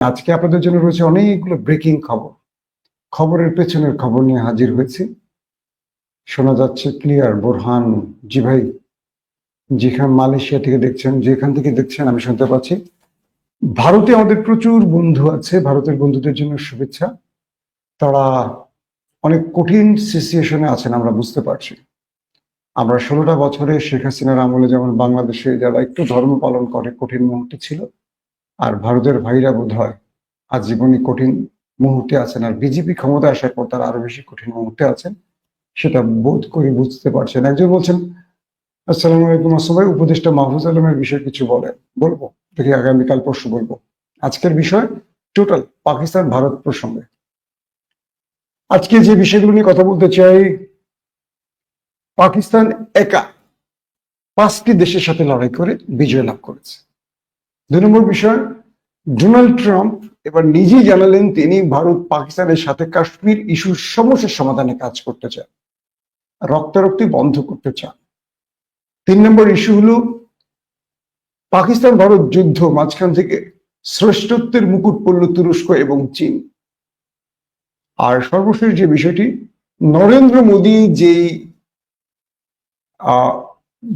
আজকে আপনাদের জন্য রয়েছে অনেকগুলো ব্রেকিং খবর। খবরের পেছনের খবর নিয়ে হাজির হয়েছি। শোনা যাচ্ছে ক্লিয়ার বোরহান জি ভাই, যেখানে মালয়েশিয়া থেকে দেখছেন, যেখান থেকে দেখছেন আমি শুনতে পাচ্ছি। ভারতে আমাদের প্রচুর বন্ধু আছে, ভারতের বন্ধুদের জন্য শুভেচ্ছা। তারা অনেক কঠিন সিচুয়েশনে আছেন আমরা বুঝতে পারছি। আমরা 16টা বছরে শেখ হাসিনার আমলে যেমন বাংলাদেশে যারা একটু ধর্ম পালন করে কঠিন মুহূর্তে ছিল, আর ভারতের ভাইরা বোধ হয় আজীবনই কঠিন মুহূর্তে আছেন, আর বিজেপি ক্ষমতায় আসার পর তারা আরো বেশি কঠিন মুহূর্তে আছেন, সেটা বোধ করে বুঝতে পারছেন। একজন বলছেন, আসসালামু আলাইকুম আসলাম ভাই, উপদেষ্টা মাহফুজ আলমের বিষয়ে কিছু বলেন। বলবো, দেখি আগামীকাল পরশু বলবো। আজকের বিষয় টোটাল পাকিস্তান ভারত প্রসঙ্গে। আজকে যে বিষয়গুলো নিয়ে কথা বলতে চাই, পাকিস্তান একা 5টি দেশের সাথে লড়াই করে বিজয় লাভ করেছে। 2 নম্বর বিষয়, ডোনাল্ড ট্রাম্প এবার নিজেই জানালেন তিনি ভারত পাকিস্তানের সাথে কাশ্মীর ইস্যুর সমস্যার সমাধানে কাজ করতে চান, রক্তারক্তি বন্ধ করতে চান। 3 নম্বর ইস্যু হলো পাকিস্তান ভারত যুদ্ধ, মাঝখান থেকে শ্রেষ্ঠত্বের মুকুট পড়ল তুরস্ক এবং চীন। আর সর্বশেষ যে বিষয়টি, নরেন্দ্র মোদী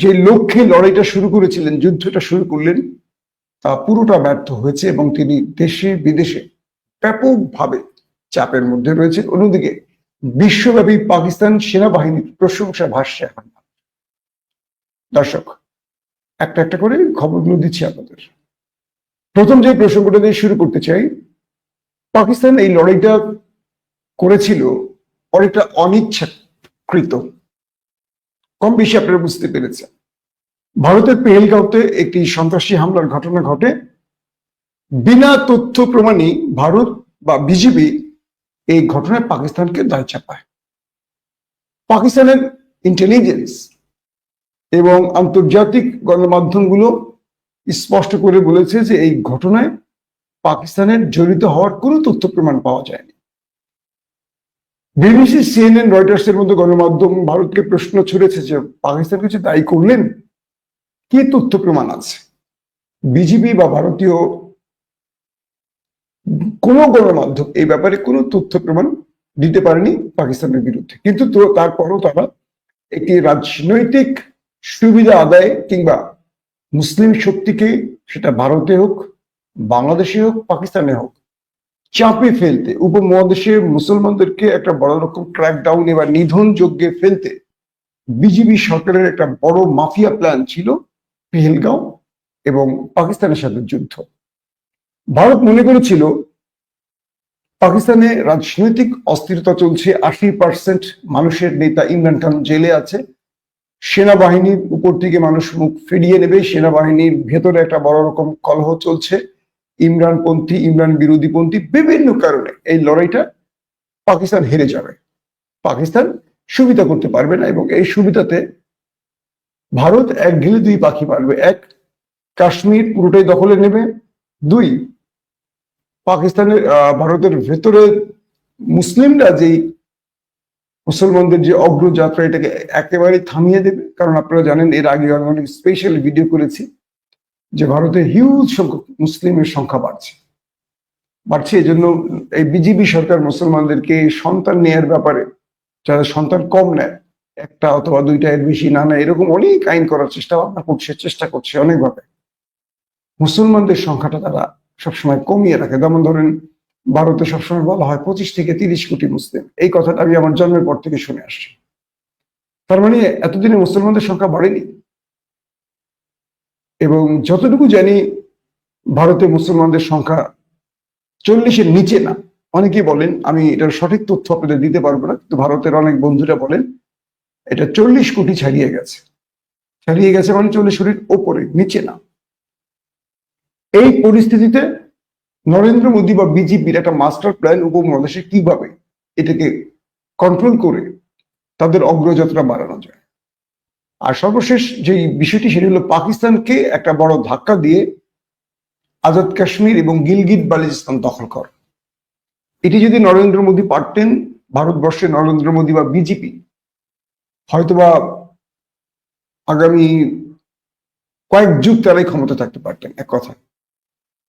যে লক্ষ্যে লড়াইটা শুরু করেছিলেন, যুদ্ধটা শুরু করলেন, তা পুরোটা ব্যর্থ হয়েছে এবং তিনি দেশে বিদেশে ব্যাপকভাবে চাপের মধ্যে রয়েছে। অন্যদিকে বিশ্বব্যাপী পাকিস্তান সেনাবাহিনীর প্রশংসা ভাসছে এখন। দর্শক, একটা একটা করে খবরগুলো দিচ্ছি আপনাদের। প্রথম যে প্রসঙ্গটা দিয়ে শুরু করতে চাই, পাকিস্তান এই লড়াইটা করেছিল অনেকটা অনিচ্ছাকৃত, কম বেশি আপনারা বুঝতে পেরেছেন। ভারতের পেহেলগাঁওতে একটি সন্ত্রাসী হামলার ঘটনা ঘটে, বিনা তথ্য প্রমাণে ভারত বা বিজেপি এই ঘটনায় পাকিস্তানকে দায় চাপায়। পাকিস্তানের ইন্টেলিজেন্স এবং আন্তর্জাতিক গণমাধ্যমগুলো স্পষ্ট করে বলেছে যে এই ঘটনায় পাকিস্তানের জড়িত হওয়ার কোনো তথ্য প্রমাণ পাওয়া যায়নি। বিবিসি, সিএনএন, রয়টার্স এর মধ্যে গণমাধ্যম ভারতকে প্রশ্ন ছুড়েছে যে পাকিস্তান কিছু দায়ী করলেন, কি তথ্য প্রমাণ আছে? বিজেপি বা ভারতীয় কোন গণমাধ্যম এই ব্যাপারে কোনো তথ্য প্রমাণ দিতে পারেনি পাকিস্তানের বিরুদ্ধে। কিন্তু তারপরও তারা একটি রাজনৈতিক সুবিধা আদায় কিংবা মুসলিম শক্তিকে, সেটা ভারতে হোক, বাংলাদেশে হোক, পাকিস্তানে হোক, চাপে ফেলতে, উপমহাদেশে মুসলমানদেরকে একটা বড় রকম ক্র্যাকডাউন এবার নিধন যজ্ঞে ফেলতে বিজেপি সরকারের একটা বড় মাফিয়া প্ল্যান ছিল পেহেলগাঁও এবং পাকিস্তানের সাথে যুদ্ধ। ভারত মনে করেছিল পাকিস্তানে রাজনৈতিক অস্থিরতা চলছে, 80% মানুষের নেতা ইমরান খান জেলে আছে, সেনাবাহিনীর উপর থেকে মানুষ মুখ ফিরিয়ে নেবে, সেনাবাহিনীর ভেতরে একটা বড় রকম কলহ চলছে, ইমরানপন্থী, ইমরান বিরোধীপন্থী, বিভিন্ন কারণে এই লড়াইটা পাকিস্তান হেরে যাবে, পাকিস্তান সুবিধা করতে পারবে না। এবং এই সুবিধাতে ভারত এক ঢিলে 2 পাখি মারবে। 1, কাশ্মীর পুরোটাই দখলে নেবে। 2, পাকিস্তানের ভারতের ভেতরে মুসলিমরা যেই মুসলমানদের যে অগ্রযাত্রা, এটাকে একেবারে থামিয়ে দেবে। কারণ আপনারা জানেন, এর আগে আমি অনেক স্পেশাল ভিডিও করেছি যে ভারতে হিউজ সংখ্যক মুসলিমের সংখ্যা বাড়ছে। এই জন্য এই বিজেপি সরকার মুসলমানদেরকে সন্তান নেয়ার ব্যাপারে, যারা সন্তান কম নেয়, 1টা অথবা 2টা, এর বেশি না নেয়, এরকম অনেক আইন করার চেষ্টা করছে অনেকভাবে। মুসলমানদের সংখ্যাটা তারা সবসময় কমিয়ে রাখে। যেমন ধরেন, ভারতে সবসময় বলা হয় 25 থেকে 30 কোটি মুসলিম, এই কথাটা আমি আমার জন্মের পর থেকে শুনে আসছি। তার মানে এতদিনে মুসলমানদের সংখ্যা বাড়েনি। এবং যতটুকু জানি, ভারতে মুসলমানদের সংখ্যা 40-এর নিচে না। অনেকেই বলেন, আমি এটার সঠিক তথ্য আপনাদের দিতে পারবো না, কিন্তু ভারতের অনেক বন্ধুরা বলেন এটা 40 কোটি ছাড়িয়ে গেছে। মানে 40 কোটির ওপরে, নিচে না। এই পরিস্থিতিতে নরেন্দ্র মোদী বা বিজেপির একটা মাস্টার প্ল্যান উপমহাদেশে কিভাবে এটাকে কন্ট্রোল করে তাদের অগ্রযাত্রা বাড়ানো যায়। আর সর্বশেষ যে বিষয়টি, সেটি হলো পাকিস্তানকে একটা বড় ধাক্কা দিয়ে আজাদ কাশ্মীর এবং গিলগিট বালুচিস্তান দখল কর। এটি যদি নরেন্দ্র মোদী পারতেন, ভারতবর্ষে নরেন্দ্র মোদী বা বিজেপি হয়তোবা আগামী কয়েক যুগ তারাই ক্ষমতা থাকতে পারতেন, এক কথা।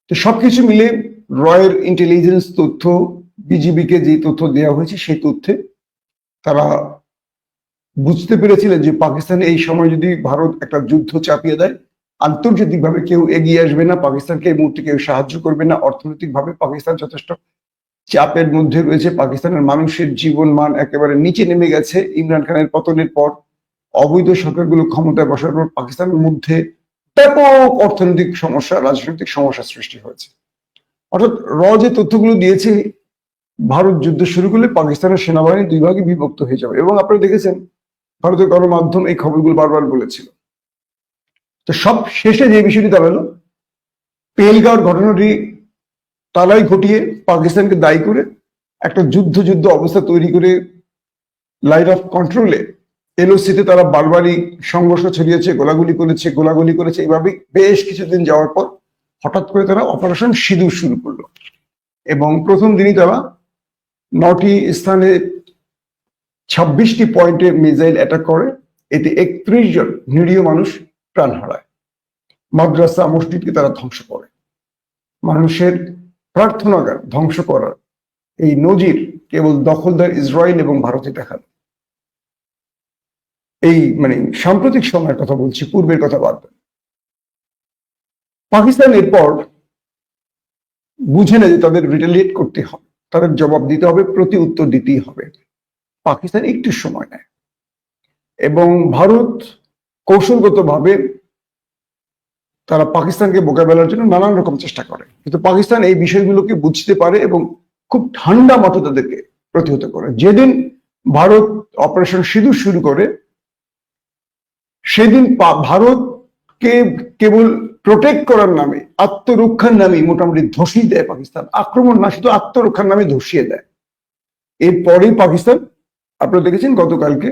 তো সবকিছু মিলে রয়ের ইন্টেলিজেন্স তথ্য, বিজিবিকে যে তথ্য দেওয়া হয়েছে সেই তথ্যে তারা বুঝতে পেরেছিলেন যে পাকিস্তান এই সময় যদি ভারত একটা যুদ্ধ চাপিয়ে দেয়, আন্তর্জাতিকভাবে কেউ এগিয়ে আসবে না, পাকিস্তানকে এই মুহূর্তে কেউ সাহায্য করবে না, অর্থনৈতিকভাবে পাকিস্তান যথেষ্ট চাপের মধ্যে রয়েছে, পাকিস্তানের মানুষের জীবন মান একেবারে নিচে নেমে গেছে ইমরান খানের পতনের পর, অবৈধ সরকারগুলো ক্ষমতায় বসার পর পাকিস্তানের মধ্যে ব্যাপক অর্থনৈতিক সমস্যা, রাজনৈতিক সমস্যা সৃষ্টি হয়েছে। অর্থাৎ যে তথ্যগুলো দিয়েছে, ভারত যুদ্ধ শুরু করলে পাকিস্তানের সেনাবাহিনী দুই ভাগে বিভক্ত হয়ে যাবে, এবং আপনারা দেখেছেন ভারতের গণমাধ্যম এই খবরগুলো বারবার বলেছিল। তো সব শেষে যে বিষয়টি দাঁড়ালো, পেহেলগাঁওর ঘটনাটি তারাই ঘটিয়ে পাকিস্তানকে দায়ী করে একটা যুদ্ধ অবস্থা তৈরি করে লাইন অফ কন্ট্রোলে এলওসিতে তারা বারবারই সংঘর্ষ ছড়িয়েছে, গোলাগুলি করেছে। এইভাবে বেশ কিছুদিন যাওয়ার পর হঠাৎ করে তারা অপারেশন সিঁদুর শুরু করলো, এবং প্রথম দিনই তারা 9টি স্থানে 26টি পয়েন্টে মিসাইল অ্যাটাক করে, এতে 31 জন নিরীহ মানুষ প্রাণ হারায়। মাদ্রাসা মসজিদকে তারা ধ্বংস করে, মানুষের প্রার্থনাগার ধ্বংস করার এই নজির কেবল দখলদার ইসরায়েল এবং ভারতে দেখানো। এই সাম্প্রতিক সময়ের কথা বলছি, পূর্বের কথা বাদ দেন। পাকিস্তান এরপর বুঝে না যে তাদের রিটেলিয়েট করতে হবে, তাদের জবাব দিতে হবে, প্রতি উত্তর দিতেই হবে। পাকিস্তান একটু সময় নেয় এবং ভারত কৌশলগতভাবে তারা পাকিস্তানকে মোকাবেলার জন্য নানান রকম চেষ্টা করে, কিন্তু পাকিস্তান এই বিষয়গুলোকে বুঝতে পারে এবং খুব ঠান্ডা মাথায় তাদেরকে প্রতিহত করে। যেদিন ভারত অপারেশন সিঁদুর শুরু করে, সেদিন ভারতকে কেবল প্রোটেক্ট করার নামে, আত্মরক্ষার নামে মোটামুটি ধসিয়ে দেয় পাকিস্তান। আক্রমণ না, শুধু আত্মরক্ষার নামে ধসিয়ে দেয়। এরপরেই পাকিস্তান, আপনারা দেখেছেন গতকালকে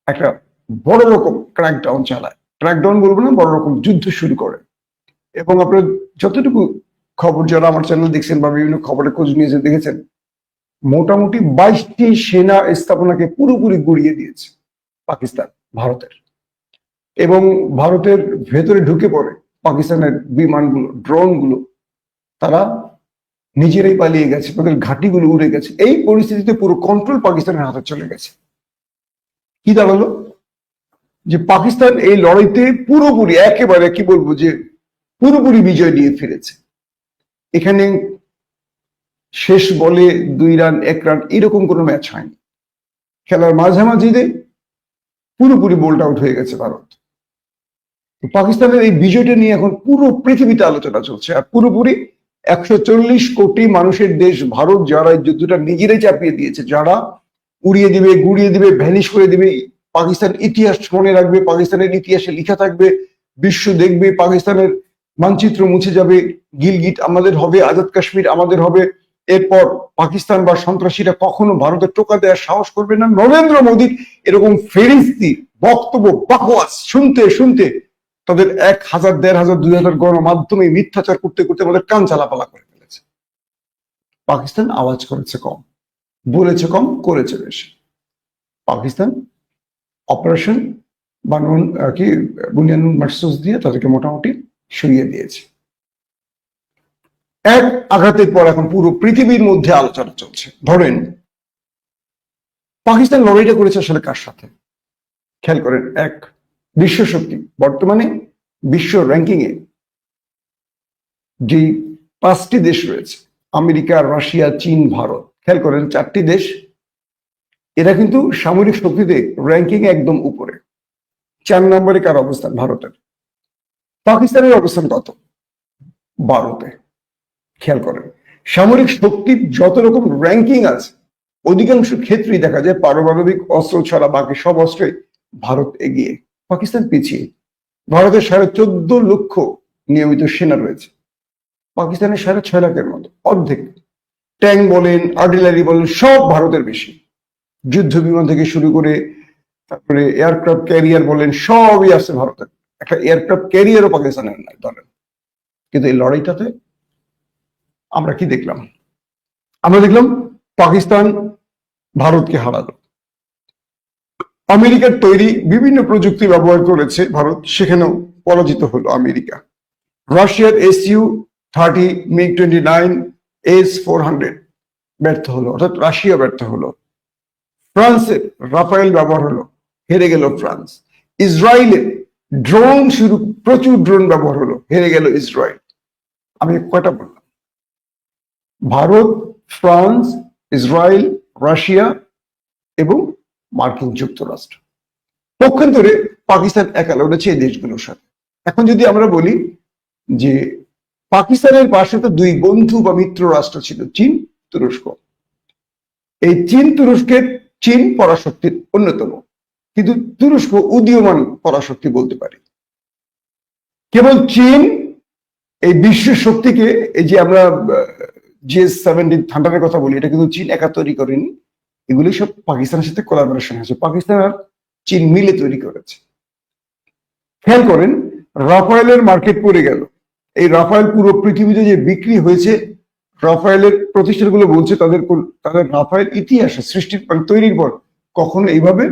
একটা বড় রকম ক্র্যাকডাউন চালায়, ক্র্যাকডাউন বলবো না, বড় রকম যুদ্ধ শুরু করে। এবং আপনারা যতটুকু খবর, যারা আমার চ্যানেল দেখছেন বা বিভিন্ন খবরে খোঁজ নিয়েছেন, দেখেছেন মোটামুটি 22টি সেনা স্থাপনাকে পুরোপুরি গুড়িয়ে দিয়েছে পাকিস্তান ভারতের, এবং ভারতের ভেতরে ঢুকে পড়ে পাকিস্তানের বিমানগুলো, ড্রোনগুলো, তারা নিজেরাই পালিয়ে গেছে, তাদের ঘাঁটিগুলো উড়ে গেছে। এই পরিস্থিতিতে পুরো কন্ট্রোল পাকিস্তানের হাতে চলে গেছে। কি দাঁড়ালো, যে পাকিস্তান এই লড়াইতে পুরোপুরি, একেবারে কি বলবো, যে পুরোপুরি বিজয় নিয়ে ফিরেছে। এখানে শেষ বলে 2 রান 1 রান এরকম কোনো ম্যাচ হয়নি, খেলার মাঝামাঝিতে পুরোপুরি বোল্ড আউট হয়ে গেছে ভারত। পাকিস্তানের এই বিজয়টা নিয়ে এখন পুরো পৃথিবীতে আলোচনা চলছে, আর পুরোপুরি 140 কোটি মানুষের দেশ ভারত, যারা এই যুদ্ধটা নিজেরাই চাপিয়ে দিয়েছে, যারা উড়িয়ে দিবে, গুড়িয়ে দিবে, ভ্যানিশ করে দিবে। পাকিস্তান ইতিহাস মনে রাখবে, পাকিস্তানের ইতিহাসে লেখা থাকবে, বিশ্ব দেখবে, পাকিস্তানের মানচিত্র মুছে যাবে, গিলগিট আমাদের হবে, আজাদ কাশ্মীর আমাদের হবে। এরপর পাকিস্তান বা সন্ত্রাসীরা কখনো ভারতের টোকা দেওয়ার সাহস করবে না। নরেন্দ্র মোদীর এরকম ফেরিস্তি বক্তব্য, বাকওয়াস শুনতে শুনতে তাদের 1000, 1500, 2000 গণমাধ্যমে মিথ্যাচার করতে করতে আমাদের কান চালাপালা করে ফেলেছে। পাকিস্তান আওয়াজ করেছে কম, বলেছে কম, করেছে বেশি। পাকিস্তান অপারেশন বা বুনিয়ানুল মার্সুস দিয়ে তাদেরকে মোটামুটি সরিয়ে দিয়েছে। এক আঘাতের পর এখন পুরো পৃথিবীর মধ্যে আলোচনা চলছে। ধরেন পাকিস্তান লড়াইটা করেছে আসলে কার সাথে? খেয়াল করেন, এক বিশ্ব শক্তি, বর্তমানে বিশ্ব র্যাঙ্কিং এ যে 5টি দেশ রয়েছে, আমেরিকা, রাশিয়া, চীন, ভারত, খেয়াল করেন 4টি দেশ, এরা কিন্তু সামরিক শক্তিতে র্যাঙ্কিং একদম উপরে। 4 নম্বরে কার অবস্থান? ভারতের। পাকিস্তানের অবস্থান কত? 12তে। খেয়াল করেন, সামরিক শক্তির যত রকম র্যাঙ্কিং আছে, অধিকাংশ ক্ষেত্রেই দেখা যায় পারমাণবিক অস্ত্র ছাড়া বাকি সব অস্ত্রে ভারত এগিয়ে, পাকিস্তান পিছিয়ে। ভারতের 14.5 লক্ষ নিয়মিত সেনা রয়েছে, পাকিস্তানের 6.5 লাখের মতো, অর্ধেক। ট্যাঙ্ক বলেন, আর্টিলারি বলেন, সব ভারতের বেশি। যুদ্ধ বিমান থেকে শুরু করে তারপরে এয়ারক্রাফট ক্যারিয়ার বলেন, সবই আছে ভারতের। একটা এয়ারক্রাফট ক্যারিয়ারও পাকিস্তানের নাই ধরেন। কিন্তু এই লড়াইটাতে আমরা কি দেখলাম? আমরা দেখলাম পাকিস্তান ভারতকে হারালো। আমেরিকার তৈরি বিভিন্ন প্রযুক্তি ব্যবহার করেছে ভারত, সেখানেও পরাজিত হলো আমেরিকা। রাশিয়ার SU-30 MiG-29 S-400 ব্যর্থ হলো, অর্থাৎ রাশিয়া ব্যর্থ হলো। ফ্রান্সের রাফায়েল ব্যবহার হলো, হেরে গেল ফ্রান্স। ইসরায়েলের ড্রোন প্রচুর ড্রোন ব্যবহার হলো, হেরে গেল ইসরায়েল। আমি কয়টা বললাম? ভারত, ফ্রান্স, ইসরায়েল, রাশিয়া এবং মার্কিন যুক্তরাষ্ট্র। পক্ষান্তরে পাকিস্তান একা লড়েছে এই দেশগুলোর সাথে। এখন যদি আমরা বলি যে পাকিস্তানের পাশে তো দুই বন্ধু বা মিত্র রাষ্ট্র ছিল, চীন, তুরস্ক। এই চীন পরাশক্তির অন্যতম, কিন্তু তুরস্ক উদীয়মান পরাশক্তি বলতে পারি। কেবল চীন এই বিশ্ব শক্তিকে, এই যে আমরা GS-17 থান্ডারের কথা বলি, এটা কিন্তু চীন একা তৈরি করেনি, এগুলি সব পাকিস্তানের সাথে কোলাবোরেশন হয়েছে, পাকিস্তান আর চীন মিলে তৈরি করেছে। খেয়াল করেন, রাফায়েলের মার্কেট পড়ে গেল। এই রাফায়েল পুরো পৃথিবীতে যে বিক্রি হয়েছে, রাফায়েলের প্রতিষ্ঠানগুলো বলছে তাদের রাফায়েল ইতিহাসে সৃষ্টির তৈরির পর কখনো এইভাবে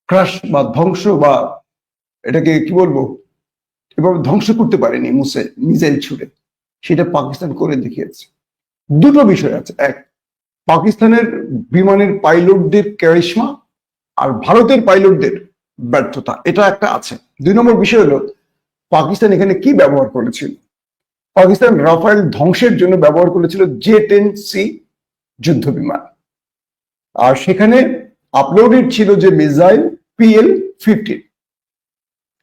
ক্রাশ বা ধ্বংস বা এটাকে কি বলবো, এভাবে ধ্বংস করতে পারেনি মিসাইল ছুড়ে। সেটা পাকিস্তান করে দেখিয়েছে। দুটো বিষয় আছে, এক, পাকিস্তানের বিমানের পাইলটদের ক্যারিশমা আর ভারতের পাইলটদের ব্যর্থতা, এটা একটা আছে। দুই নম্বর বিষয় হলো পাকিস্তান এখানে কি ব্যবহার করেছিল। পাকিস্তান রাফায়েল ধ্বংসের জন্য ব্যবহার করেছিল J-10C যুদ্ধ বিমান, আর সেখানে আপলোডেড ছিল যে মিসাইল PL-15।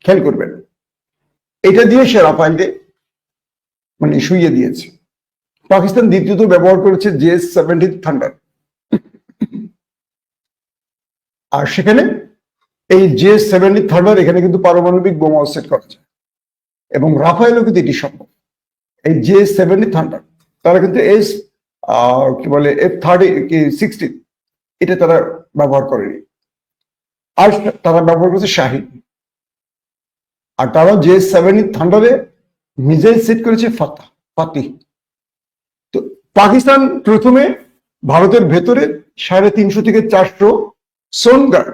খেয়াল করবেন, এটা দিয়ে সে রাফায়েলকে শুইয়ে দিয়েছে। পাকিস্তান দ্বিতীয়ত ব্যবহার করেছে JS-17 থান্ডার, আর সেখানে এই JS-17 থান্ডার এখানে কিন্তু পারমাণবিক বোমা সেট করা যায়, এবং রাফায়েলও কিন্তু এটি সম্ভব। এই JS-17 থান্ডার তারা কিন্তু কি বলে F-16 এটা তারা ব্যবহার করেনি, আর তারা ব্যবহার করেছে শাহিদ। আর তারা JS-17 থান্ডারে মিসাইল সেট করেছে ফাতিহ। তো পাকিস্তান প্রথমে ভারতের ভেতরে 350 থেকে 400 সোনগার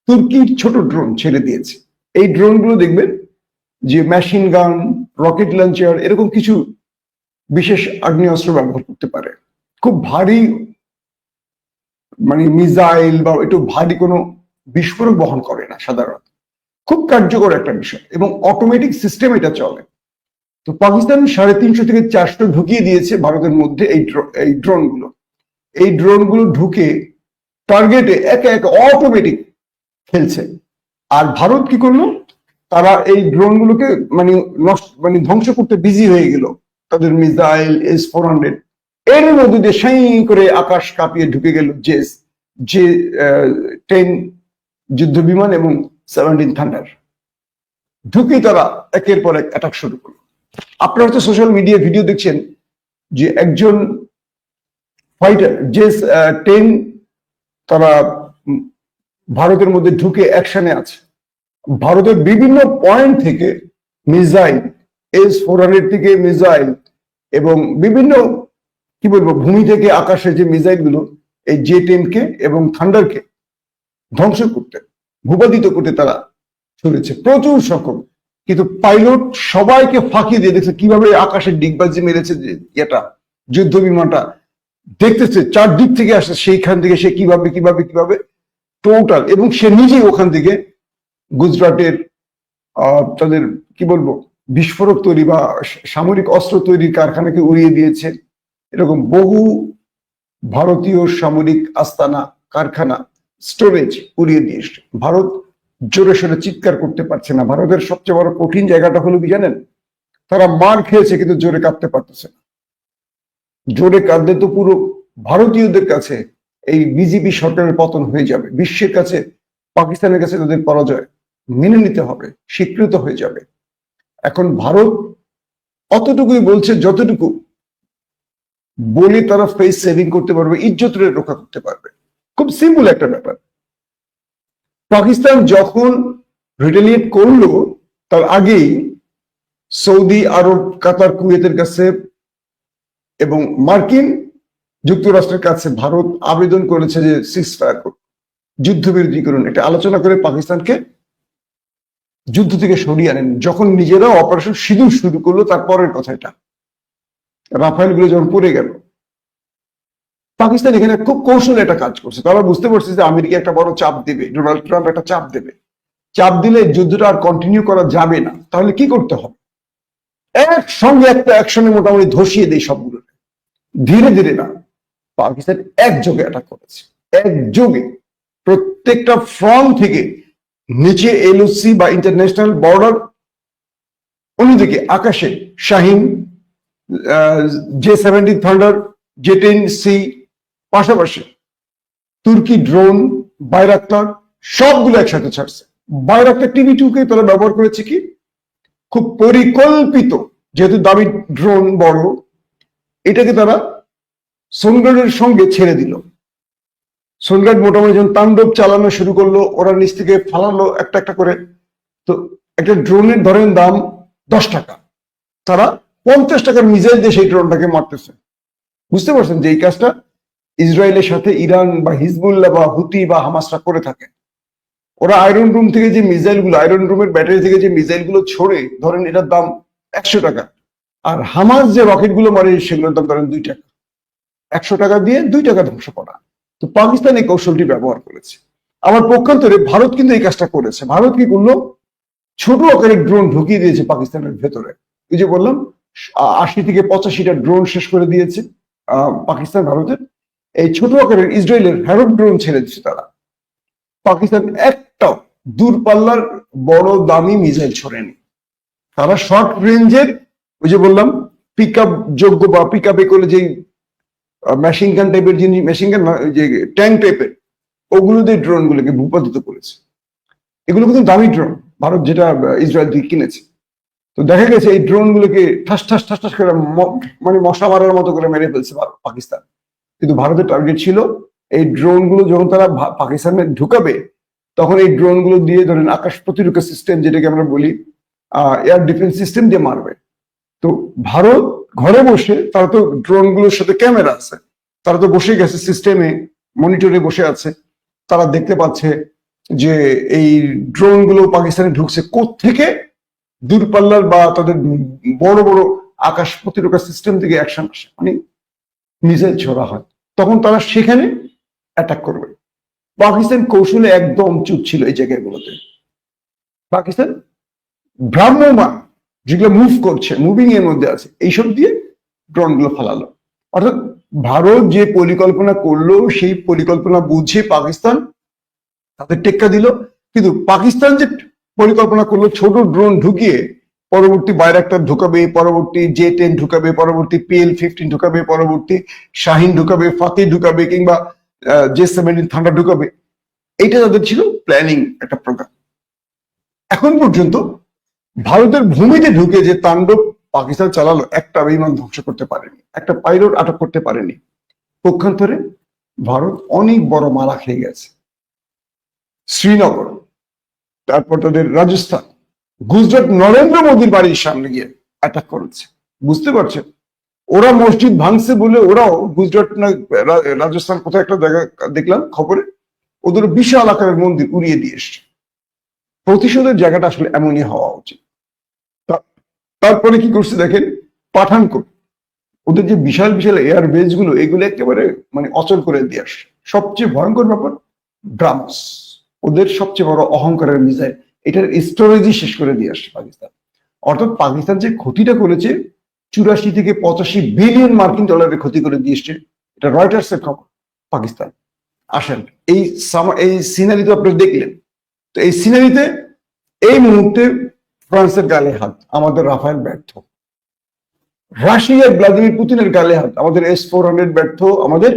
তুর্কির ছোট ড্রোন ছেড়ে দিয়েছে। এই ড্রোনগুলো দেখবেন যে মেশিন গান, রকেট লঞ্চার, এরকম কিছু বিশেষ আগ্নেয়াস্ত্র ব্যবহার করতে পারে। খুব ভারী মিসাইল বা একটু ভারী কোনো বিস্ফোরক বহন করে না সাধারণত। খুব কার্যকর একটা বিষয়, এবং অটোমেটিক সিস্টেম এটা চলে। তো পাকিস্তান 350 থেকে 400 ঢুকিয়ে দিয়েছে ভারতের মধ্যে এই ড্রোনগুলো। এই ড্রোনগুলো ঢুকে টার্গেটে একে একে অটোমেটিক খেলছে। আর ভারত কি করলো, তারা এই ড্রোনগুলোকে ধ্বংস করতে বিজি হয়ে গেল। তাদের মিসাইল S-400 এর মধ্যে দিয়ে সাই করে আকাশ কাঁপিয়ে ঢুকে গেল J-10 যুদ্ধ বিমান এবং 17 থান্ডার। ঢুকেই তারা একের পর এক অ্যাটাক শুরু করলো। আপনারা হয়তো সোশ্যাল মিডিয়া ভিডিও দেখছেন যে একজন ফাইটার JS-10 তারা ভারতের মধ্যে ঢুকে অ্যাকশনে আছে। ভারতের বিভিন্ন পয়েন্ট থেকে মিসাইল, S-400 থেকে মিসাইল, এবং বিভিন্ন কি বলবো ভূমি থেকে আকাশে যে মিসাইল গুলো এই J-10 এবং থান্ডারকে ধ্বংস করতে, ভূপাতিত করতে তারা ছড়েছে প্রচুর সংখ্যক। কিন্তু পাইলট সবাইকে ফাঁকি দিয়ে দেখছে কিভাবে আকাশে ডিগবাজি মেরেছে এটা যুদ্ধ বিমানটা, দেখতেছে চারদিক থেকে আসছে, সেইখান থেকে সে কিভাবে কিভাবে কিভাবে টোটাল, এবং সে নিজেই ওখান থেকে গুজরাটের তাদের কি বলবো বিস্ফোরক তৈরি বা সামরিক অস্ত্র তৈরির কারখানাকে উড়িয়ে দিয়েছে। এরকম বহু ভারতীয় সামরিক আস্তানা, কারখানা, স্টোরেজ উড়িয়ে দিয়েছে। ভারত জোরে সোরে চিৎকার করতে পারছে না। ভারতের সবচেয়ে বড় কঠিন জায়গাটা হলো কি জানেন, তারা মার খেয়েছে কিন্তু জোরে কাঁদতে পারতেছে না। জোরে কাঁদলে তো পুরো ভারতীয়দের কাছে এই বিজেপি সরকারের পতন হয়ে যাবে, বিশ্বের কাছে পাকিস্তানের কাছে তাদের পরাজয় মেনে নিতে হবে, স্বীকৃত হয়ে যাবে। এখন ভারত অতটুকুই বলছে যতটুকু বলে তারা ফেস সেভিং করতে পারবে, ইজ্জত রক্ষা করতে পারবে। খুব সিম্পল একটা ব্যাপার। পাকিস্তান যখন রিটেলিয়েট করলো তার আগেই সৌদি আরব, কাতার, কুয়েতের কাছে এবং মার্কিন যুক্তরাষ্ট্রের কাছে ভারত আবেদন করেছে যে সিজফায়ার করুন, যুদ্ধবিরতি করুন। এটা আলোচনা করে পাকিস্তানকে যুদ্ধ থেকে সরিয়ে আনেন। যখন নিজেরা অপারেশন সিঁদুর শুরু করলো তারপরের কথা এটা। রাফায়েল গুলো যখন পড়ে গেল, পাকিস্তান এখানে খুব কৌশলে একটা কাজ করছে। তারা বুঝতে পারছে যে আমেরিকা একটা বড় চাপ দেবে, ডোনাল্ড ট্রাম্প একটা চাপ দেবে, চাপ দিলে যুদ্ধটা আর কন্টিনিউ করা যাবে না। তাহলে কি করতে হবে? একসঙ্গে একটা অ্যাকশনে মোটামুটি ধসিয়ে দেয় সবগুলো, ধীরে ধীরে না। পাকিস্তান একযোগে অ্যাটাক করেছে, একযোগে প্রত্যেকটা ফ্রন্ট থেকে নিচে এলওসি বা ইন্টারন্যাশনাল বর্ডার, অন্যদিকে আকাশে শাহিন, J-70 থান্ডার, J-10C, পাশাপাশি তুর্কি ড্রোন, বাইরাক্তার, সবগুলো একসাথে ছাড়ছে। বাইরাক্তার TB2 কে তারা ব্যবহার করেছে কি খুব পরিকল্পিত, যেহেতু দামি ড্রোন বড়, এটাকে তারা সোনগার্ডের সঙ্গে ছেড়ে দিল। সোনগার্ড মোটামুটি যখন তাণ্ডব চালানো শুরু করলো, ওরা নিচ থেকে ফালালো একটা একটা করে। তো একটা ড্রোনের ধরেন দাম 10 টাকা, তারা 50 টাকার মিসাইল দিয়ে সেই ড্রোনটাকে মারতেছে। বুঝতে পারছেন যে এই কাজটা ইসরায়েলের সাথে ইরান বা হিজবুল্লাহ বা হুতি বা হামাসরা করে থাকে। ওরা আয়রন রুম থেকে যে মিসাইল গুলো, আয়রন রুমের ব্যাটারি থেকে যে মিসাইল গুলো ছড়ে, ধরেন এটার দাম 100 টাকা, আর হামাস যে রকেট গুলো মারে সেগুলোর দাম ধরেন 2 টাকা। 100 টাকা দিয়ে 2 টাকা ধ্বংস করা। তো পাকিস্তান এই কৌশলটি ব্যবহার করেছে। আমার পক্ষান্তরে ভারত কিন্তু এই কাজটা করেছে। ভারত কি করলো? ছোট আকারের ড্রোন ঢুকিয়ে দিয়েছে পাকিস্তানের ভেতরে। এই যে বললাম 80 থেকে 85টা ড্রোন শেষ করে দিয়েছে পাকিস্তান ভারতের। এই ছোট আকারের ইসরায়েলের হ্যারোড ড্রোন ছেড়ে দিচ্ছে তারা। পাকিস্তান একটাও দূরপাল্লার বড় দামি মিসাইল ছোড়েনি। তারা শর্ট রেঞ্জের, ওই যে বললাম পিক আপ যোগ্য বা পিক আপে করে যে মেশিন গান টাইপের জিনিস, মেশিন গান যে ট্যাঙ্ক টাইপের, ওগুলো দিয়ে ড্রোন গুলোকে ভূপাতিত করেছে। এগুলো কিন্তু দামি ড্রোন, ভারত যেটা ইসরায়েল থেকে কিনেছে। তো দেখা গেছে এই ড্রোন গুলোকে ঠাস ঠাস ঠাস ঠাস করে মানে মশা মারার মতো করে মেরে ফেলছে পাকিস্তান। কিন্তু ভারতের টার্গেট ছিল এই ড্রোন গুলো যখন তারা পাকিস্তানে ঢুকাবে, তখন এই ড্রোন গুলো দিয়ে ধরেন আকাশ প্রতিরক্ষা সিস্টেম, যেটাকে আমরা বলি এয়ার ডিফেন্স সিস্টেম দিয়ে মারবে। তো ভারত ঘরে বসে, তারা তো ড্রোন গুলোর সাথে ক্যামেরা আছে, তারা তো বসে গেছে সিস্টেমে, মনিটরে বসে আছে, তারা দেখতে পাচ্ছে যে এই ড্রোন গুলো পাকিস্তানে ঢুকছে কোত্থেকে, দূরপাল্লার বা তাদের বড় বড় আকাশ প্রতিরক্ষা সিস্টেম থেকে অ্যাকশন আসে, মানে মিসাইল ছোড়া হয়, তখন তারা সেখানে অ্যাটাক করবে। পাকিস্তান কৌশলে একদম চুপ ছিল এই জায়গাগুলোতে। পাকিস্তান ভ্রাম্যমান যেগুলো মুভ করছে, মুভিং এর মধ্যে আছে, এইসব দিয়ে ড্রোন গুলো ফালালো। অর্থাৎ ভারত যে পরিকল্পনা করলো, সেই পরিকল্পনা বুঝে পাকিস্তান তাদের টেক্কা দিল। কিন্তু পাকিস্তান যে পরিকল্পনা করলো ছোট ড্রোন ঢুকিয়ে পরবর্তী বাইরাক্টার ঢুকাবে, পরবর্তী J-10 ঢুকাবে, পরবর্তী PL-15 ঢুকাবে, পরবর্তী শাহিন ঢুকাবে, ফাতি ঢুকাবে, কিংবা J-70 থান্ডার ঢুকাবে, এইটা তাদের ছিল প্ল্যানিং একটা প্রোগ্রাম। এখন পর্যন্ত ভারতের ভূমিতে ঢুকে যে তাণ্ডব পাকিস্তান চালালো, একটা বিমান ধ্বংস করতে পারেনি, একটা পাইলট আটক করতে পারেনি। পক্ষান্তরে ভারত অনেক বড় মারা খেয়ে গেছে। শ্রীনগর, তারপর তাদের রাজস্থান, গুজরাট নরেন্দ্র মোদীর বাড়ির সামনে গিয়ে অ্যাটাক করেছে। বুঝতে পারছেন, ওরা মসজিদ ভাঙছে বলে ওরাও গুজরাট না রাজস্থান কোথায় একটা জায়গা দেখলাম খবরে, ওদের বিশাল আকারের মন্দির উড়িয়ে দিয়ে এসছে। প্রতিশোধের জায়গাটা আসলে এমনই হওয়া উচিত। তারপরে কি করছে দেখেন, পাঠানকোট, ওদের যে বিশাল বিশাল এয়ার বেস গুলো, এগুলো একেবারে মানে অচল করে দিয়ে আসছে। সবচেয়ে ভয়ঙ্কর ব্যাপার ব্রাহ্মস, ওদের সবচেয়ে বড় অহংকারের মিসাইল, এটার স্টোরেজই শেষ করে দিয়ে আসছে পাকিস্তান। অর্থাৎ পাকিস্তান যে ক্ষতিটা করেছে 84 থেকে 85 বিলিয়ন মার্কিন ডলারের ক্ষতি করে দিয়ে এসছে। এটা রয়টার্সের খবর। পাকিস্তান আসেন, এই সিনারি তো আপনারা দেখলেন। তো এই সিনারিতে এই মুহূর্তে ফ্রান্সের গালে হাত, আমাদের রাফায়েল ব্যর্থ। রাশিয়ার ভ্লাদিমির পুতিনের গালে হাত, আমাদের S-400 ব্যর্থ, আমাদের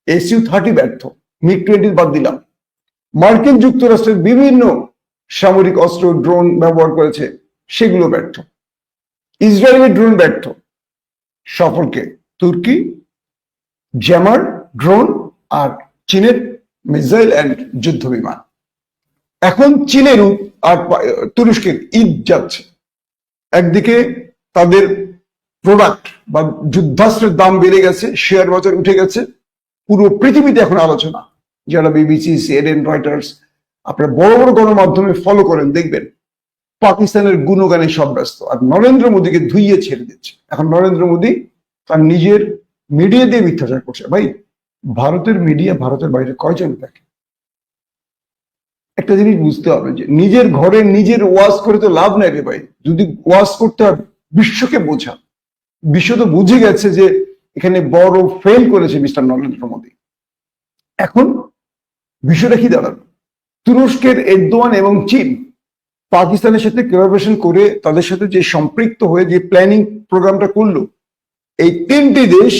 Su-30 ব্যর্থ, MiG-20 বাদ দিলাম। মার্কিন যুক্তরাষ্ট্রের বিভিন্ন সামরিক অস্ত্র, ড্রোন ব্যবহার করেছে, সেগুলো ব্যর্থ। ইসরায়েলের ড্রোন ব্যর্থ। সফলকে তুর্কি, জ্যামার ড্রোন, আর চীনের মিসাইল অ্যান্ড যুদ্ধ বিমান। এখন চীনের আর তুরস্কের ঈদ যাচ্ছে। একদিকে তাদের প্রোডাক্ট বা যুদ্ধাস্ত্রের দাম বেড়ে গেছে, শেয়ার বাজার উঠে গেছে, পুরো পৃথিবীতে এখন আলোচনা। যারা BBC, CNN, রয়টার্স, আপনারা বড় বড় গণমাধ্যমে ফলো করেন, দেখবেন পাকিস্তানের গুণগানে সব ব্যস্ত, আর নরেন্দ্র মোদীকে ধুইয়ে ছেড়ে দিচ্ছে। এখন নরেন্দ্র মোদী তার নিজের মিডিয়া দিয়ে মিথ্যাচার করছে। ভাই, ভারতের মিডিয়া ভারতের বাইরে কয়জন থাকে? একটা জিনিস বুঝতে হবে যে নিজের ঘরে নিজের ওয়াজ করে তো লাভ নাই রে ভাই। যদি ওয়াজ করতে হবে বিশ্বকে বোঝা, বিশ্ব তো বুঝে গেছে যে এখানে বড় ফেল করেছে মিস্টার নরেন্দ্র মোদী। এখন বিষয়টা কি দাঁড়ালো? তুরস্কের এরদোয়ান এবং চীন পাকিস্তানের সাথে কোলাবোরেশন করে তাদের সাথে যে সম্পৃক্ত হয়ে যে প্ল্যানিং প্রোগ্রামটা করলো, এই তিনটি দেশ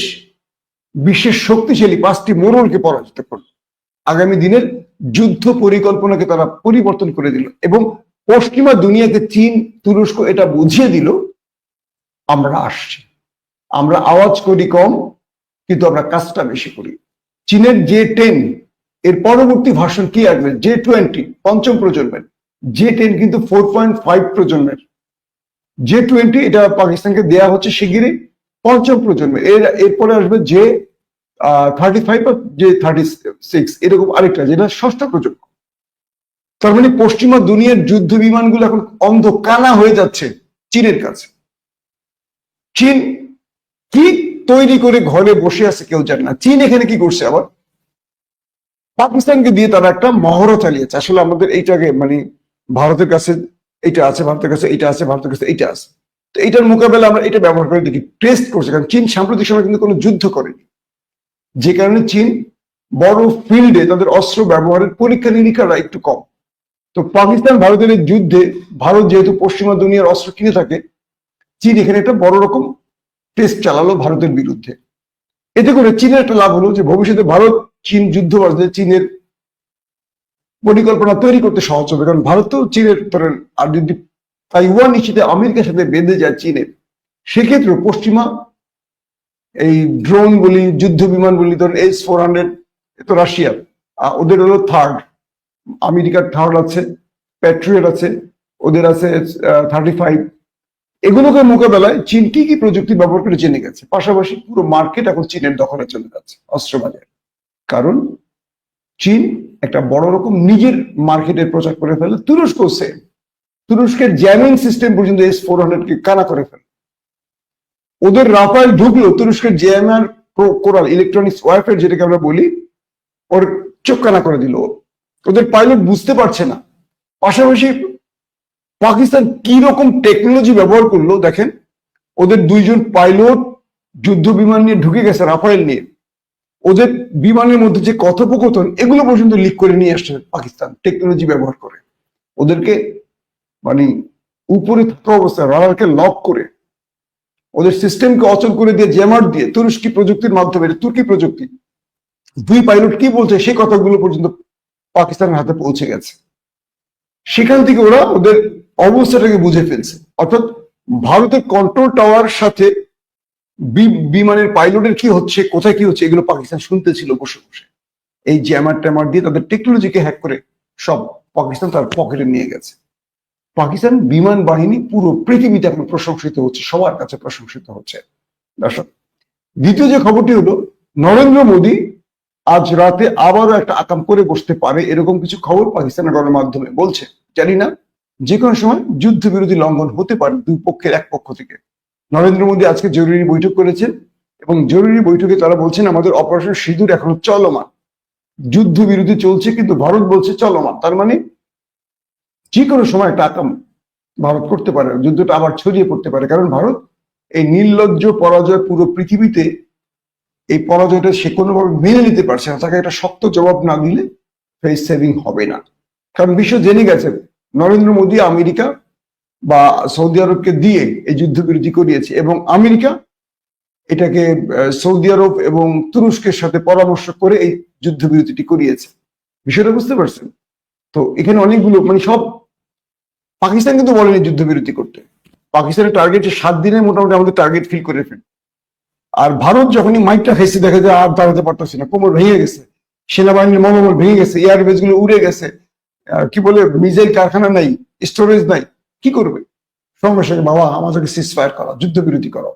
বিশ্বের শক্তিশালী 5টি মোড়লকে পরাজিত করলো। আগামী দিনের যুদ্ধ পরিকল্পনাকে তারা পরিবর্তন করে দিল এবং পশ্চিমা দুনিয়াকে চীন, তুরস্ক এটা বুঝিয়ে দিল আমরা আসছি, আমরা আওয়াজ করি কম কিন্তু আমরা কাজটা বেশি করি। চীনের J-10 এর পরবর্তী ভার্সন কি আসবে? J-20 পঞ্চম প্রজন্মের, J-10 কিন্তু 4.5 প্রজন্মের। J-20 এটা পাকিস্তানকে দেয়া হচ্ছে শিগগিরই, পঞ্চম প্রজন্মের। এরপরে আসবে J-35 বা J-36 এরকম আরেকটা, যেটা ষষ্ঠ প্রজন্ম। তার মানে পশ্চিমা দুনিয়ার যুদ্ধ বিমানগুলো এখন অন্ধ কানা হয়ে যাচ্ছে চীনের কাছে। চীন কি তৈরি করে ঘরে বসে আছে কেউ জানে না। চীন এখানে কি করছে? আবার পাকিস্তানকে দিয়ে তারা একটা মহড়া চালিয়েছে। আসলে আমাদের এইটাকে মানে ভারতের কাছে এটা আছে, ভারতের কাছে এটা আছে, ভারতের কাছে এটা আছে, তো এইটার মোকাবেলা আমরা এটা ব্যবহার করে দেখি, টেস্ট করছে। কারণ চীন সাম্প্রতিক সময় কিন্তু কোনো যুদ্ধ করেনি, যে কারণে চীন বড় ফিল্ডে তাদের অস্ত্র ব্যবহারের পরীক্ষা নিরীক্ষাটা একটু কম। তো পাকিস্তান ভারতের এই যুদ্ধে ভারত যেহেতু পশ্চিমা দুনিয়ার অস্ত্র কিনে থাকে, চীন এখানে একটা বড় রকম টেস্ট চালালো ভারতের বিরুদ্ধে। এতে করে চীনের একটা লাভ হলো যে ভবিষ্যতে ভারত চীন যুদ্ধ বাজলে চীনের পরিকল্পনা তৈরি করতে সহজ হবে। কারণ ভারত তো চীনের ধরেন, আর যদি তাইওয়ান ইস্যুতে আমেরিকার সাথে বেঁধে যায় চীনের, সেক্ষেত্রে পশ্চিমা এই ড্রোন বলি, যুদ্ধ বিমান বলি, ধরেন S-400 তো রাশিয়ার, ওদের হলো থার্ড, আমেরিকার থার্ড আছে, প্যাট্রিয়ট আছে, ওদের আছে 35। এগুলোকে মোকাবেলায় চীন কি কি প্রযুক্তি ব্যবহার করে জেনে গেছে। পাশাপাশি পুরো মার্কেট এখন চীনের দখলে চলে যাচ্ছে অস্ত্র বাজারে, কারণ চীন একটা বড় রকম নিজের মার্কেটের প্রচার করে ফেলে। তুরস্ক সেম, তুরস্কের জ্যামিং সিস্টেম পর্যন্ত S-400 কে কানা করে ফেলে। ওদের রাফায়েল ঢুকলো, তুরস্কের জ্যামার কোরাল ইলেকট্রনিক্স ওয়ারফেয়ার যেটাকে আমরা বলি, ওর চোখ কানা করে দিল। ওদের পাইলট বুঝতে পারছে না। পাশাপাশি পাকিস্তান কি রকম টেকনোলজি ব্যবহার করলো দেখেন, ওদের 2জন পাইলট যুদ্ধ বিমান নিয়ে ঢুকে গেছে, রাফায়েল নিয়ে। ওদের বিমানের মধ্যে যে কথোপকথন এগুলো পর্যন্ত লিক করে নিয়ে আসছে পাকিস্তান টেকনোলজি ব্যবহার করে। ওদেরকে মানে উপরে থাকা অবস্থায় রাডারকে লক করে ওদের সিস্টেমকে অচল করে দিয়ে জ্যামার দিয়ে তুরস্কি প্রযুক্তির মাধ্যমে, তুর্কি প্রযুক্তি, 2 পাইলট কি বলছে সেই কথাগুলো পর্যন্ত পাকিস্তানের হাতে পৌঁছে গেছে। সেখান থেকে ওরা ওদের অবস্থাটাকে বুঝে ফেলছে। অর্থাৎ ভারতের কন্ট্রোল টাওয়ার সাথে বিমানের পাইলটের কি হচ্ছে, কোথায় কি হচ্ছে, এগুলো পাকিস্তান শুনতেছিল বসে বসে। এই জ্যামার ট্যামার দিয়ে তাদের টেকনোলজিকে হ্যাক করে সব পাকিস্তান তার পকেটে নিয়ে গেছে। পাকিস্তান বিমান বাহিনী পুরো পৃথিবীতে এখন প্রশংসিত হচ্ছে, সবার কাছে প্রশংসিত হচ্ছে। দর্শক, দ্বিতীয় যে খবরটি হলো, নরেন্দ্র মোদী আজ রাতে আবারও একটা আকাম করে বসতে পারে, এরকম কিছু খবর পাকিস্তানের গণমাধ্যমে বলছে। জানি না, যে কোনো সময় যুদ্ধবিরতি লঙ্ঘন হতে পারে দুই পক্ষের এক পক্ষ থেকে। নরেন্দ্র মোদী আজকে জরুরি বৈঠক করেছেন এবং জরুরি বৈঠকে তারা বলছেন আমাদের অপারেশন সিঁদুর এখনো চলমান, যুদ্ধবিরতি চলছে কিন্তু ভারত বলছে চলমান। তার মানে যে কোনো সময় একটা আকাম ভারত করতে পারে, যুদ্ধটা আবার ছড়িয়ে পড়তে পারে। কারণ ভারত এই নির্লজ্জ পরাজয় পুরো পৃথিবীতে, এই পরাজয়টা সে কোনোভাবে মেনে নিতে পারছে না। তাকে একটা শক্ত জবাব না দিলে ফেস সেভিং হবে না। কারণ বিশ্ব জেনে গেছে নরেন্দ্র মোদী আমেরিকা বা সৌদি আরবকে দিয়ে এই যুদ্ধবিরতি করিয়েছে এবং আমেরিকা এটাকে সৌদি আরব এবং তুরস্কের সাথে পরামর্শ করে এই যুদ্ধবিরতিটি করিয়েছে। বিষয়টা বুঝতে পারছেন? তো এখানে অনেকগুলো মানে সব, পাকিস্তান কিন্তু বলেনি যুদ্ধবিরতি করতে। পাকিস্তানের টার্গেট 7 দিনের মোটামুটি আমাদের টার্গেট ফিল করে ফেল। আর ভারত যখনই মাইকটা খাইছে দেখা যায় আর দাঁড়াতে পারতেছে না, কোমর ভেঙে গেছে, সেনাবাহিনীর মনোবল ভেঙে গেছে, এয়ারবেস গুলো উড়ে গেছে, কি বলে মিসাইল কারখানা নাই, স্টোরেজ নাই, কি করবে? সঙ্গে সঙ্গে বাবা আমাদেরকে সিজফায়ার করা, যুদ্ধবিরতি করা,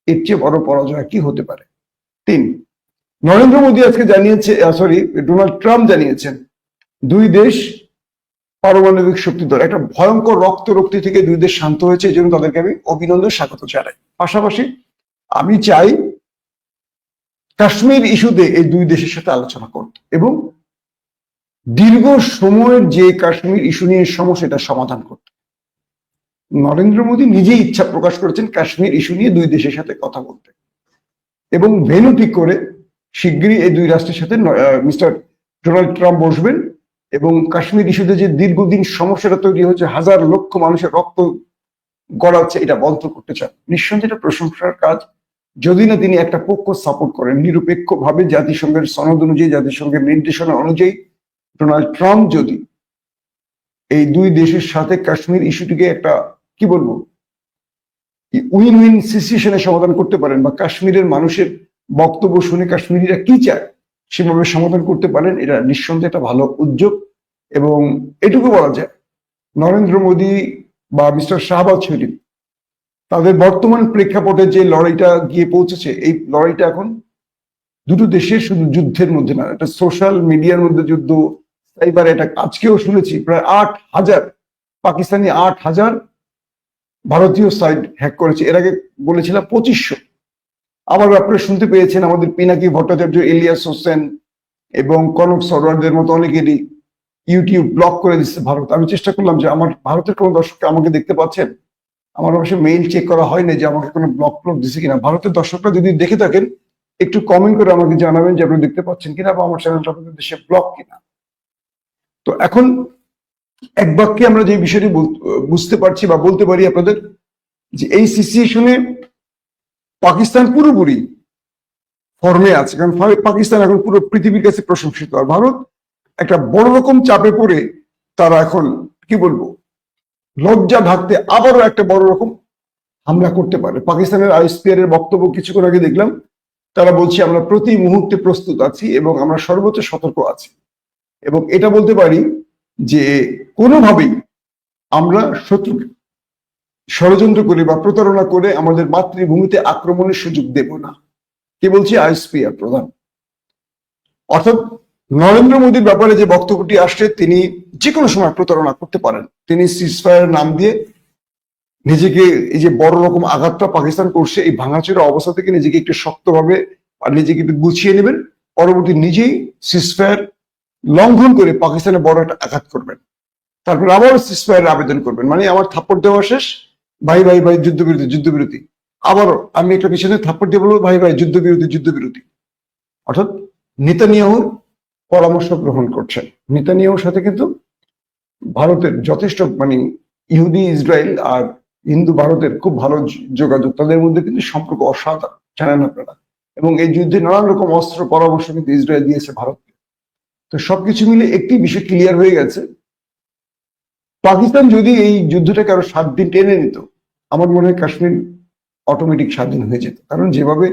এর চেয়ে বড় পরাজয় কি হতে পারে? 3, নরেন্দ্র মোদী আজকে জানিয়েছে, ডোনাল্ড ট্রাম্প জানিয়েছেন 2 দেশ পারমাণবিক শক্তিধর, একটা ভয়ঙ্কর রক্তরক্তি থেকে 2 দেশ শান্ত হয়েছে, এই জন্য তাদেরকে আমি অভিনন্দন স্বাগত জানাই। পাশাপাশি আমি চাই কাশ্মীর ইস্যুতে এই দুই দেশের সাথে আলোচনা করত এবং দীর্ঘ সময়ের যে কাশ্মীর ইস্যু নিয়ে সমস্যা এটা সমাধান করত। নরেন্দ্র মোদী নিজেই ইচ্ছা প্রকাশ করেছেন কাশ্মীর ইস্যু নিয়ে দুই দেশের সাথে কথা বলতে এবং ভেন্যু ঠিক করে শিগগিরই এই দুই রাষ্ট্রের সাথে মিস্টার ডোনাল্ড ট্রাম্প বসবেন এবং কাশ্মীর ইস্যুতে যে দীর্ঘদিন সমস্যাটা তৈরি হয়েছে, হাজার লক্ষ মানুষের রক্ত গড়াচ্ছে, এটা বন্ধ করতে চান। নিঃসন্দেহে এটা প্রশংসার কাজ, যদি না তিনি একটা পক্ষ সাপোর্ট করেন নিরপেক্ষভাবে জাতিসংঘের সনদ অনুযায়ী, জাতিসংঘের নির্দেশনা অনুযায়ী। ডোনাল্ড ট্রাম্প যদি এই দুই দেশের সাথে কাশ্মীর ইস্যুটিকে একটা কি বলবো উইন উইন সিচুয়েশনে সমাধান করতে পারেন বা কাশ্মীরের মানুষের বক্তব্য শুনে কাশ্মীরিরা কি চায় সেভাবে সমাধান করতে পারেন, এটা নিঃসন্দেহে একটা ভালো উদ্যোগ। এবং এটুকু বলা যায় নরেন্দ্র মোদী বা মিস্টার শাহবাজ শরীফ তাদের বর্তমান প্রেক্ষাপটে যে লড়াইটা গিয়ে পৌঁছেছে, এই লড়াইটা এখন দুটো দেশের শুধু যুদ্ধের মধ্যে না, এটা সোশ্যাল মিডিয়ার মধ্যে যুদ্ধ, সাইবার অ্যাটাক। আজকেও শুনেছি প্রায় 8,000 পাকিস্তানি 8,000 ভারতীয় সাইট হ্যাক করেছে, এর আগে বলেছিলাম 2500। আবার আপনারা শুনতে পেয়েছেন আমাদের পিনাকি ভট্টাচার্য, ইলিয়াস হোসেন এবং কনক সরওয়ারদের মতো অনেকেরই ইউটিউব ব্লক করে দিচ্ছে ভারত। আমি চেষ্টা করলাম যে আমার ভারতের কোনো দর্শককে আমাকে দেখতে পাচ্ছেন, আমার অবশ্যই মেইল চেক করা হয়নি যে আমাকে কোনো ব্লক দিছে কিনা। ভারতের দর্শকরা যদি দেখে থাকেন একটু কমেন্ট করে আমাকে জানাবেন যে আপনি দেখতে পাচ্ছেন কিনা বা আমার চ্যানেলটা আপনাদের দেশে ব্লক কিনা। তো এখন এক বাক্যে আমরা যে বিষয়টি বুঝতে পারছি বা বলতে পারি আপনাদের যে এই সিচুয়েশনে পাকিস্তান পুরোপুরি ফর্মে আছে, কারণ পাকিস্তান এখন পুরো পৃথিবীর কাছে প্রশংসিত। আর ভারত একটা বড় রকম চাপে পড়ে তারা এখন কি বলবো লজ্জা ঢাকতে আবারও একটা বড় রকম হামলা করতে পারে। পাকিস্তানের আইএসপিআর এর বক্তব্য কিছুক্ষণ আগে দেখলাম, তারা বলছে আমরা প্রতি মুহূর্তে প্রস্তুত আছি এবং আমরা সর্বোচ্চ সতর্ক আছি। এবং এটা বলতে পারি যে কোনোভাবেই আমরা শত্রুকে ষড়যন্ত্র করে বা প্রতারণা করে আমাদের মাতৃভূমিতে আক্রমণের সুযোগ দেব না। কে বলছে? আইএসপিআর প্রধান। অর্থাৎ নরেন্দ্র মোদীর ব্যাপারে যে বক্তব্যটি আসছে, তিনি যে কোনো সময় প্রতারণা করতে পারেন। তিনি সিজফায়ার নাম দিয়ে নিজেকে এই যে বড় রকম আঘাতটা পাকিস্তান করছে, এই ভাঙাচোরা অবস্থা থেকে নিজেকে একটু শক্তভাবে আর নিজেকে একটু গুছিয়ে নেবেন, পরবর্তী নিজেই সিজফায়ার লঙ্ঘন করে পাকিস্তানে বড় একটা আঘাত করবেন, তারপর আবার সিজফায়ার আবেদন করবেন, মানে আমার থাপ্পড় দেওয়া শেষ, ভাই ভাই ভাই যুদ্ধবিরতি যুদ্ধবিরতি, আবারও আমি একটা পিছনে থাপ্পড় দিয়ে বলবো ভাই ভাই যুদ্ধবিরতি যুদ্ধবিরতি। অর্থাৎ নেতানিয়াহুর পরামর্শ গ্রহণ করছেন। নেতানিয়াহুর সাথে কিন্তু ভারতের যথেষ্ট মানে ইহুদি ইসরায়েল আর হিন্দু ভারতের খুব ভালো যোগাযোগ, তাদের মধ্যে কিন্তু সম্পর্ক অসাধারণ, জানেন আপনারা। এবং এই যুদ্ধে নানান রকম অস্ত্র পরামর্শ কিন্তু ইসরায়েল দিয়েছে ভারতকে। তো সবকিছু মিলে একটি বিষয় ক্লিয়ার হয়ে গেছে, পাকিস্তান যদি এই যুদ্ধটাকে আরো 7 দিন টেনে নিত, আমার মনে হয় কাশ্মীর অটোমেটিক স্বাধীন হয়ে যেত। কারণ যেভাবে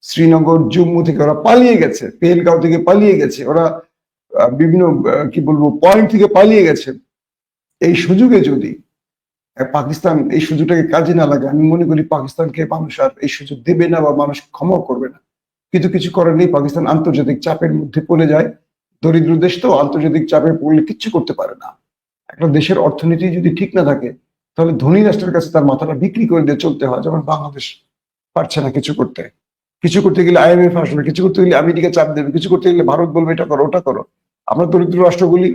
শ্রীনগর জম্মু থেকে ওরা পালিয়ে গেছে, পেহেলগাঁও থেকে পালিয়ে গেছে, ওরা বিভিন্ন কি বলবো পয়েন্ট থেকে পালিয়ে গেছে, এই সুযোগে যদি পাকিস্তান এই সুযোগটাকে কাজে না লাগে, আমি মনে করি পাকিস্তানকে মানুষ আর এই সুযোগ দেবে না বা মানুষ ক্ষমা করবে না। কিন্তু কিছু করার নেই, পাকিস্তান আন্তর্জাতিক চাপের মধ্যে পড়ে যায়। দরিদ্র দেশ তো আন্তর্জাতিক চাপে পড়লে কিচ্ছু করতে পারে না। একটা দেশের অর্থনীতি যদি ঠিক না থাকে, তাহলে ধনী রাষ্ট্রের কাছে তার মাথাটা বিক্রি করে দিয়ে চলতে হয়। যেমন বাংলাদেশ পারছে না কিছু করতে, কিছু করতে গেলে আইএমএফ আসবে, কিছু করতে গেলে আমেরিকা চাপ দেবে, কিছু করতে গেলে ভারত বলবে এটা করো ওটা করো। আমরা দরিদ্র রাষ্ট্রগুলি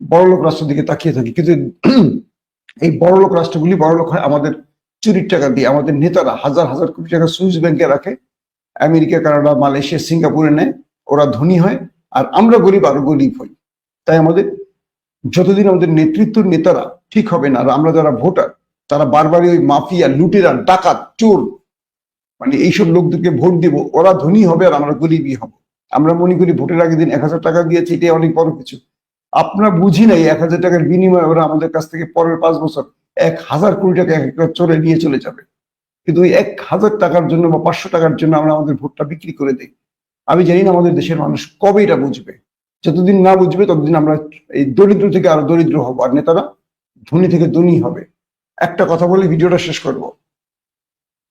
বড়লোক রাষ্ট্রের দিকে তাকিয়ে থাকি, কিন্তু এই বড়লোক রাষ্ট্রগুলি বড়লোক হয় আমাদের চুরির টাকা দিয়ে। আমাদের নেতারা হাজার হাজার কোটি টাকা সুইস ব্যাংকে রাখে, আমেরিকা, কানাডা, মালয়েশিয়া, সিঙ্গাপুরে নেয়, ওরা ধনী হয় আর আমরা গরিব আরো গরিব হই। তাই আমাদের যতদিন আমাদের নেতৃত্বের নেতারা ঠিক হবে না, আর আমরা যারা ভোটার তারা বারবারই ওই মাফিয়া, লুটেরা, ডাকাত, চোর মানে এইসব লোকদেরকে ভোট দিব, ওরা ধনী হবে আর আমরা গরিবই হব। আমরা মনে করি ভোটের আগের দিন 1000 টাকা দিয়েছি, এটা অনেক বড় কিছু। আপনারা বুঝি নাই 1000 টাকার বিনিময়ে ওরা আমাদের কাছ থেকে পরের 5 বছর 1000 কোটি টাকা এক একটা চোরে নিয়ে চলে যাবে। কিন্তু ওই 1000 টাকার জন্য বা 500 টাকার জন্য আমরা আমাদের ভোটটা বিক্রি করে দিই। আমি জানি না আমাদের দেশের মানুষ কবে এটা বুঝবে। যতদিন না বুঝবে ততদিন আমরা এই দরিদ্র থেকে আরো দরিদ্র হব, আর নেতারা ধনী থেকে ধনী হবে। একটা কথা বলে ভিডিওটা শেষ করব,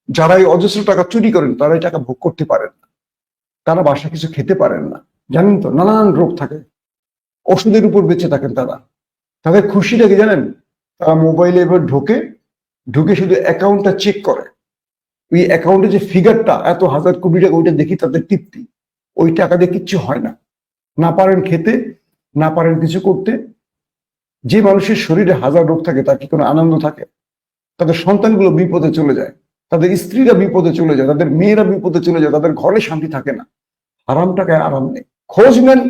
যারা এই অজস্র টাকা চুরি করেন তারা এই টাকা ভোগ করতে পারেন না, তারা বাসায় কিছু খেতে পারেন না, জানেন তো, নানান রোগ থাকে, ওষুধের উপর বেঁচে থাকেন তারা। তাদের খুশিটা কি জানেন? তারা মোবাইলে এবার ঢুকে শুধু অ্যাকাউন্টটা চেক করে, ওই অ্যাকাউন্টে যে ফিগারটা এত হাজার কোটি টাকা, ওইটা দেখি তাদের তৃপ্তি। ওই টাকা দিয়ে কিচ্ছু হয় না। না পারেন খেতে, না পারেন কিছু করতে। যে মানুষের শরীরে হাজার রোগ থাকে তার কি কোনো আনন্দ থাকে? তাদের সন্তানগুলো বিপদে চলে যায়, তাদের স্ত্রীরা বিপদে চলে যায়, তাদের মেয়েরা বিপদে চলে যায়, তাদের ঘরে শান্তি থাকে না। আরাম টাকায় আরাম নেই। খোঁজ নেন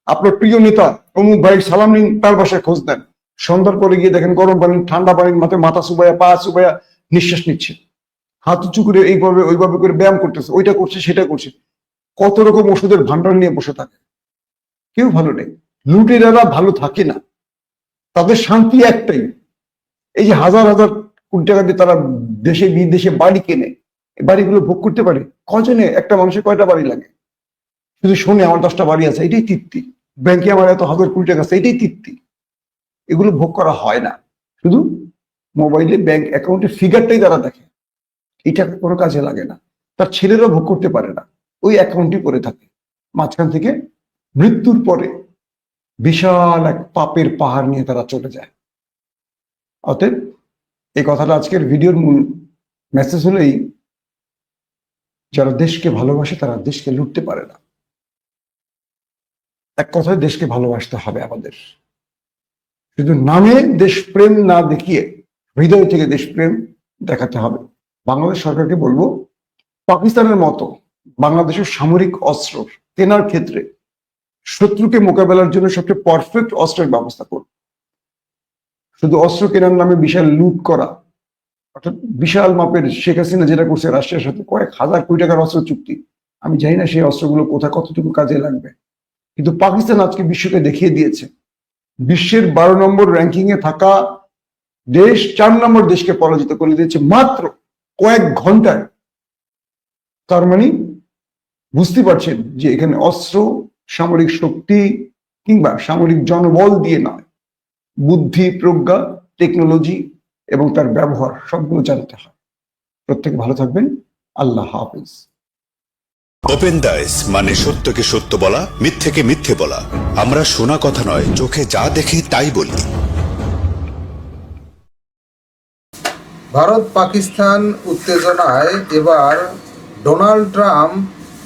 আপনার প্রিয় নেতা অমুক ভাই, সালাম নিন, তার বাসায় খোঁজ নেন। সন্ধ্যার পরে গিয়ে দেখেন গরম পানি ঠান্ডা পানির মাথায় মাথা চুবাইয়া পা চুবাইয়া নিঃশ্বাস নিচ্ছে, হাত উঁচু করে এইভাবে ওইভাবে করে ব্যায়াম করতেছে, ওইটা করছে সেটা করছে। কত রকম ওষুধের ভান্ডার নিয়ে বসে থাকে। কেউ ভালো নেই। লুটেরারা ভালো থাকে না, তাদের শান্তি একটাই, এই যে হাজার হাজার কোটি টাকা দিয়ে তারা দেশে বিদেশে বাড়ি কেনে, এই বাড়িগুলো ভোগ করতে পারে কজনে? একটা মানুষের কয়টা বাড়ি লাগে? শুধু শুনে আমার 10টা বাড়ি আছে, এটাই তৃপ্তি। ব্যাংকে আমার এত হাজার কোটি টাকা আছে, এটাই তৃপ্তি। এগুলো ভোগ করা হয় না। শুধু মোবাইলে ব্যাংক অ্যাকাউন্টের ফিগারটাই তারা দেখে, এটা কোনো কাজে লাগে না। তার ছেলেরা ভোগ করতে পারে না, ওই অ্যাকাউন্টই করে থাকে। মাঝখান থেকে মৃত্যুর পরে বিশাল এক পাপের পাহাড় নিয়ে তারা চলে যায়। অতএব এই কথাটা আজকের ভিডিওর মূল মেসেজ হলো এই, যারা দেশকে ভালোবাসে তারা দেশকে লুটতে পারে না। এক কথায় দেশকে ভালোবাসতে হবে আমাদের, শুধু নামে দেশপ্রেম না দেখিয়ে হৃদয় থেকে দেশপ্রেম দেখাতে হবে। বাংলাদেশ সরকারকে বলবো, পাকিস্তানের মতো বাংলাদেশের সামরিক অস্ত্র কেনার ক্ষেত্রে শত্রুকে মোকাবেলার জন্য সবচেয়ে পারফেক্ট অস্ত্রের ব্যবস্থা করুন। শুধু অস্ত্র কেনার নামে বিশাল লুট করা, অর্থাৎ বিশাল মাপের শেখ হাসিনা যেটা করছে রাশিয়ার সাথে কয়েক হাজার কোটি টাকার অস্ত্র চুক্তি, আমি জানি না সেই অস্ত্রগুলো কোথায় কতটুকু কাজে লাগবে। কিন্তু পাকিস্তান আজকে বিশ্বকে দেখিয়ে দিয়েছে, বিশ্বের 12 নম্বর র্যাঙ্কিং এ থাকা দেশ 4 নম্বর দেশকে পরাজিত করে দিয়েছে মাত্র কয়েক ঘন্টায়। তার মানে বুঝতে পারছেন যে এখানে অস্ত্র, সামরিক শক্তি কিংবা সামরিক জনবল দিয়ে নয়, বুদ্ধি, প্রজ্ঞা, টেকনোলজি এবং তার ব্যবহার সবগুলো জানতে হয়। প্রত্যেকে ভালো থাকবেন। আল্লাহ হাফিজ। ওপেন দাইস মানে সত্যকে সত্য বলা, মিথ্যেকে মিথ্যে বলা। আমরা শোনা কথা নয়, চোখে যা দেখি তাই বলি। ভারত পাকিস্তান উত্তেজনায় এবার ডোনাল্ড ট্রাম্প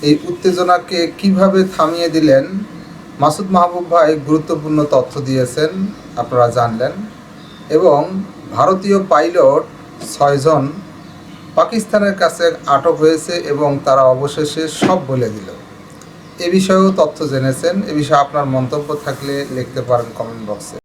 এই উত্তেজনাকে কিভাবে থামিয়ে দিলেন, মাসুদ মাহবুব ভাই গুরুত্বপূর্ণ তথ্য দিয়েছেন, আপনারা জানলেন। এবং ভারতীয় পাইলট 6 জন পাকিস্তানের কাছে আটক হয়েছে এবং তারা অবশেষে সব বলে দিল। এ বিষয়েও তথ্য জেনেছেন। এ বিষয়ে আপনার মন্তব্য থাকলে লিখতে পারেন কমেন্ট বক্সে।